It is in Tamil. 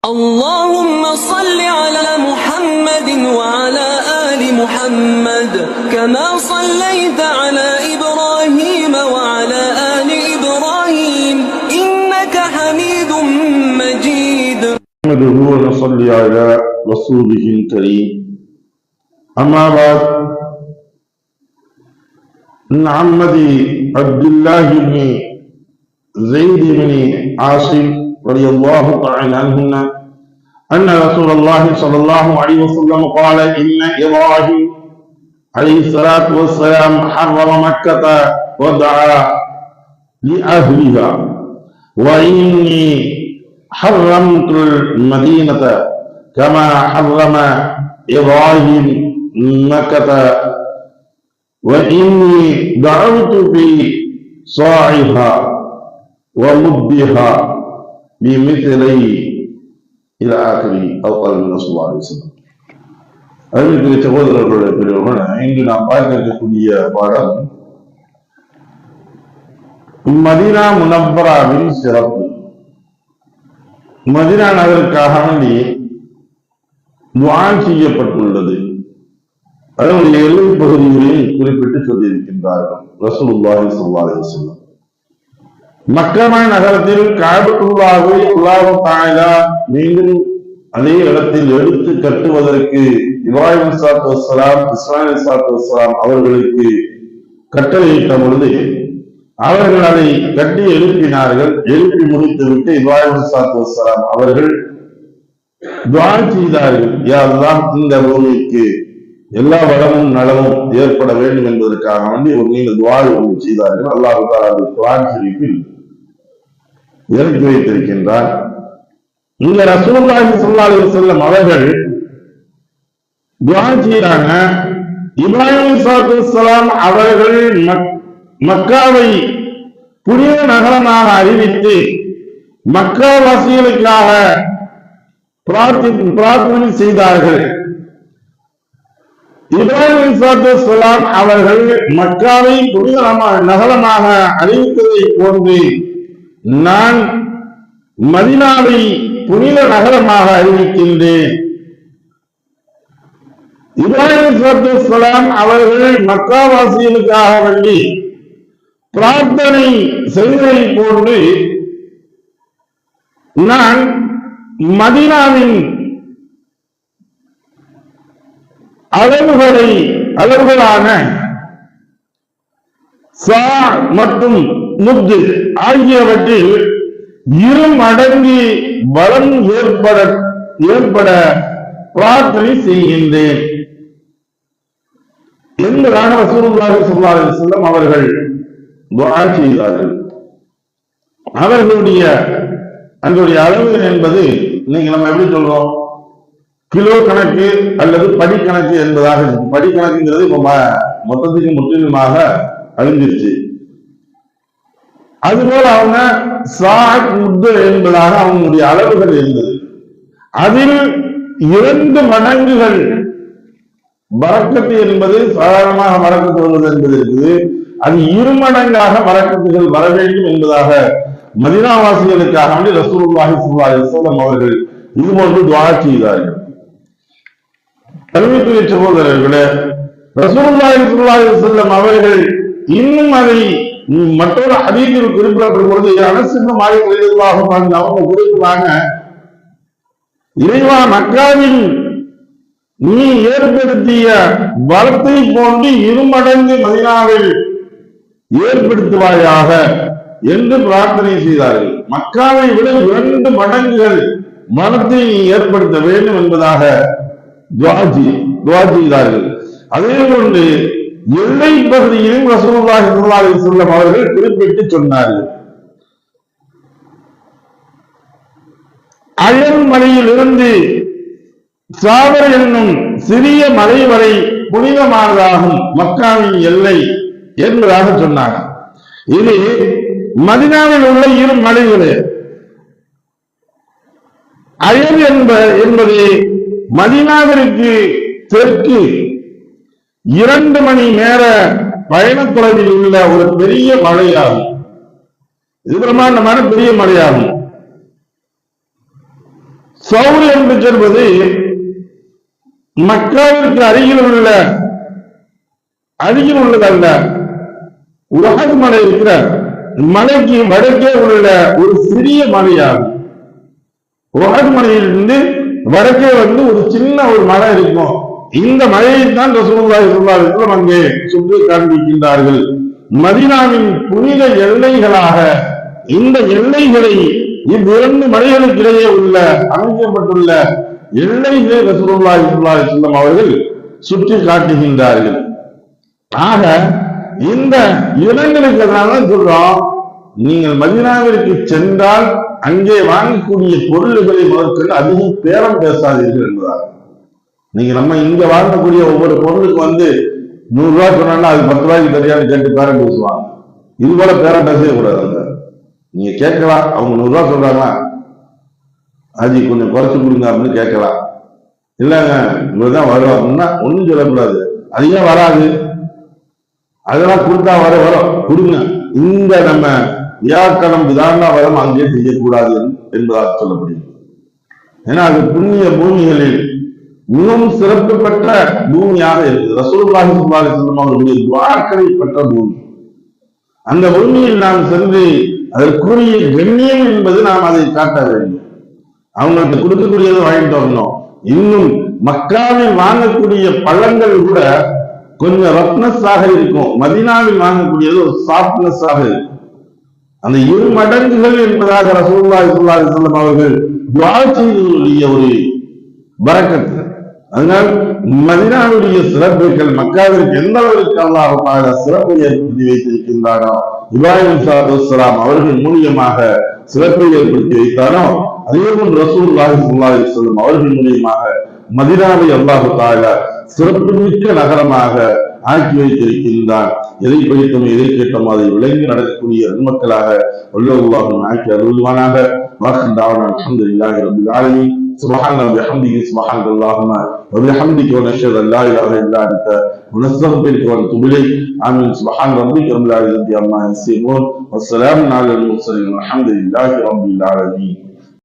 اللهم صل على محمد وعلى آل محمد كما صليت على إبراهيم وعلى آل إبراهيم إنك حميد مجيد. نحمده ونصلي على رسوله الكريم. أما بعد، عن عمدي عبد الله بن زيد بن عاصم رضي الله تعالى عنهن أن رسول الله صلى الله عليه وسلم قال: إن إبراهيم عليه الصلاة والسلام حرم مكة ودعا لأهلها، وإني حرمت المدينة كما حرم إبراهيم مكة، وإني دعوت في صاعها ومدها بمثلي إلى آخره أو قال النبي صلى الله عليه وسلم. அறிவிக்கிற சகோதரர்களுடைய பெரியவர்கள், இங்கு நாம் பார்க்க இருக்கக்கூடிய பாடம் மதீனா முனவ்வராவின் சிறப்பு. மதீனா நகருக்காக வேண்டி துஆ செய்யப்பட்டுள்ளது. அதனுடைய எல்லை பகுதிகளில் குறிப்பிட்டு சொல்லியிருக்கின்றார்கள் ரசூலுல்லாஹி ஸல்லல்லாஹு அலைஹி வஸல்லம். மக்கா நகரத்தில் கஅபத்துல்லாஹை அல்லாஹ் தஆலா மீண்டும் அதே இடத்தில் எடுத்து கட்டுவதற்கு இப்ராஹிம் அலைஹிஸ்ஸலாத்து வஸ்ஸலாம், இஸ்மாயில் அலைஹிஸ்ஸலாத்து வஸ்ஸலாம் அவர்களுக்கு கட்டளையிட்ட பொழுது அவர்கள் அதை கட்டி எழுப்பினார்கள். எழுப்பி முடித்துவிட்டு இப்ராஹிம் அலைஹிஸ்ஸலாத்து வஸ்ஸலாம் அவர்கள் துஆ செய்தார்கள், யா அல்லாஹ், இந்த பூமிக்கு எல்லா வளமும் நலமும் ஏற்பட வேண்டும் என்பதற்காக வேண்டி ஒரு நீண்ட துஆ செய்தார்கள். அல்லாஹ் தஆலா குர்ஆன் ஷரீஃபில் இறக்கி வைத்திருக்கின்றார். இந்த ரசூலுல்லாஹி ஸல்லல்லாஹு அலைஹி வஸல்லம் அவர்கள் துஆ செய்றாங்க. இப்ராஹிம் அலைஹிஸ்ஸலாத்து வஸ்ஸலாம் அவர்கள் மக்காவை புனித நகரமாக அறிவித்து மக்கா வாசிகளுக்காக பிரார்த்தனை செய்தார்கள். இப்ராஹிம் அலைஹிஸ்ஸலாத்து வஸ்ஸலாம் அவர்கள் மக்காவை புனித நகரமாக அறிவித்ததை போன்று நான் மதீனாவை புனித நகரமாக அறிவிக்கின்றேன். இப்ராஹிம் அலைஹிஸ்ஸலாத்து வஸ்ஸலாம் அவர்கள் மக்காவாசிகளுக்காக வேண்டி பிரார்த்தனை செய்வதை போன்று நான் மதீனாவின் அளவுகளான சா மற்றும் முத்து ஆகியவற்றில் 2 மடங்கு பலம் ஏற்பட பிரார்த்தனை செய்கின்றேன் என்பதாக ரசூலுல்லாஹி ஸல்லல்லாஹு அலைஹி வஸல்லம் அவர்கள் துஆ செய்தார்கள். அவர்களுடைய அதனுடைய அளவு என்பது நீங்க நம்ம எப்படி சொல்றோம், கிலோ கணக்கு அல்லது படிக்கணக்கு என்பதாக. படிக்கணக்குங்கிறது இப்ப மொத்தத்துக்கு முற்றிலுமாக அழிஞ்சிருச்சு. அதுபோல அவங்க சாத் முத்து என்பதாக அவங்களுடைய அளவுகள் இருந்தது. அதில் 2 மடங்குகள் பரக்கத்து என்பது சாதாரணமாக பரக்கத்து வருவது என்பது இருக்குது. அது 2 மடங்காக பரக்கத்துகள் வர வேண்டும் என்பதாக மதீனாவாசிகளுக்காக வேண்டி ரசூலுல்லாஹி ஸல்லல்லாஹு அலைஹி வஸல்லம் அவர்கள் இதுபோன்று துஆ செய்தார்கள். கல்வித்துறை சகோதரர்களே, ரசூலுல்லாஹி ஸல்லல்லாஹு அலைஹி வஸல்லம் அவர்கள் இன்னும் அதை மற்றொரு ஹதீஸில் குறிப்பிடப்படும் பொழுது அனஸ் இப்னு மாலிக் ரலியல்லாஹு அன்ஹு அவங்க குறிப்பிடுறாங்க, இறைவா, மக்காவில் நீ ஏற்படுத்திய பலத்தை போன்று 2 மடங்கு மதீனாவில் ஏற்படுத்துவாயாக என்று பிரார்த்தனை செய்தார்கள். மக்காவை விட 2 மடங்குகள் மனத்தை ஏற்படுத்த வேண்டும் என்பதாக துஆ செய்தார்கள். அதே போன்று எல்லை பகுதியிலும் ரசூலுல்லாஹி ஸல்லல்லாஹு அலைஹி வஸல்லம் அவர்கள் குறிப்பிட்டு சொன்னார்கள், அயல் மலையிலிருந்து சாவர் என்னும் சிறிய மலை வரை புனிதமானதாகும் மக்காவின் எல்லை என்பதாக சொன்னாங்க. இது மதீனாவில் உள்ள 2 மலைகளே. அயல் என்பது மதீனாவிற்கு தெற்கு 2 மணி நேர பயணத்தொலைவில் உள்ள ஒரு பெரிய மலையாகும். இது பிரம்மாண்டமான பெரிய மலையாகும். சௌர் என்று சொல்வது மக்காவிற்கு அருகில் உள்ளதல்ல. உலக மலை இருக்கிற மலைக்கு வடக்கே உள்ள ஒரு சிறிய மலையாகும். உலக மலையிலிருந்து வடக்கே ஒரு சின்ன ஒரு மலை இருக்கும். இந்த மலையை தான் ரசூலுல்லாஹி ஸல்லல்லாஹு அலைஹி வஸல்லம் அங்கே சுற்றி காண்பிக்கின்றார்கள். மதீனாவின் புனித எல்லைகளாக இந்த எல்லைகளை இவ்விரண்டு மலைகளுக்கு இடையே அமைக்கப்பட்டுள்ள எல்லைகளை ரசூலுல்லாஹி ஸல்லல்லாஹு அலைஹி வஸல்லம் அவர்கள் சுற்றி காட்டுகின்றார்கள். ஆக இந்த இடங்களுக்கு தான் சொல்றோம், நீங்கள் மதீனாவிற்கு சென்றால் அங்கே வாங்கக்கூடிய பொருள்களை முதற்கொண்டு அதிகம் பேரம் பேசாதீர்கள் என்பதால். நீங்க நம்ம இங்க வாங்கக்கூடிய ஒவ்வொரு பொருளுக்கு 100 ரூபாய் சொன்னா அது 10 ரூபாய்க்கு தெரியாது கேட்டு பேரம் பேசுவாங்க. இது போல பேரம் பேசவே கூடாது. நீங்க கேட்கலாம், அவங்க 100 ரூபாய் சொல்றாங்களா, அது கொஞ்சம் குறைச்சு கொடுங்க அப்படின்னு கேட்கலாம். இல்லைங்க இவ்வளவுதான் வரும் அப்படின்னா ஒண்ணும் சொல்லக்கூடாது. அது ஏன் வராது, அதெல்லாம் கொடுத்தா வரும் கொடுங்க. இந்த நம்ம வியாக்கணம் விதாரண வரம் அங்கே செய்யக்கூடாது என்பதாக சொல்லப்படுகிறது. ஏன்னா அது புண்ணிய பூமிகளில் மிகவும் சிறப்பு பெற்ற பூமியாக இருக்குது. ரசூலுல்லாஹி ஸல்லல்லாஹு அலைஹி வஸல்லம் அவர்களுடைய துஆக்களை பெற்ற பூமி. அந்த பூமியில் நாம் சென்று அதற்குரிய கண்ணியம் என்பது நாம் அதை காட்ட வேண்டும். அவங்களுக்கு கொடுக்கக்கூடியதை வாங்கிட்டு வரணும். இன்னும் மக்காவில் வாங்கக்கூடிய பழங்கள் கூட கொஞ்சம் ரத்னஸ் ஆக இருக்கும், மதீனாவில் வாங்கக்கூடியது ஒரு சாஃப்ட்னஸ் ஆக இருக்கும். அந்த 2 மடங்குகள் என்பதாக ரசூலுல்லாஹி ஸல்லல்லாஹு அலைஹி வஸல்லம் அவர்கள் துஆ செய்ததுடைய ஒரு பரக்கத். அதனால் மதீனாவுடைய சிறப்புகள் மக்காவிற்கு எந்த அளவிற்கு அல்லாஹ் தஆலா சிறப்பை ஏற்படுத்தி வைத்திருக்கின்றானோ, இப்ராஹிம் ஸலாம் அவர்கள் மூலியமாக சிறப்பை ஏற்படுத்தி வைத்தானோ, அதே போன்று ரசூலுல்லாஹி ஸல்லல்லாஹு அலைஹி வஸல்லம் அவர்கள் மூலியமாக மதீனாவை அல்லாஹ் தஆலா சிறப்புமிக்க நகரமாக ஆக்கி வைத்திருக்கின்றான். எதை படித்தோம் எதை கேட்டோம் அதை விளங்கி நடக்கக்கூடிய மக்களாக அல்லாஹ் ஆக்கி அருள்வானாக. வாஹிர் தஅவானா அல்ஹம்துலில்லாஹி ரப்பில் ஆலமீன். سبحان الله وبحمده سبحانك اللهم وبحمدك ونشهد ان لا اله الا انت ونستغفرك ونتوب اليك. امين. سبحان ربك رب العزه عما يصفون والسلام على المرسلين والحمد لله رب العالمين.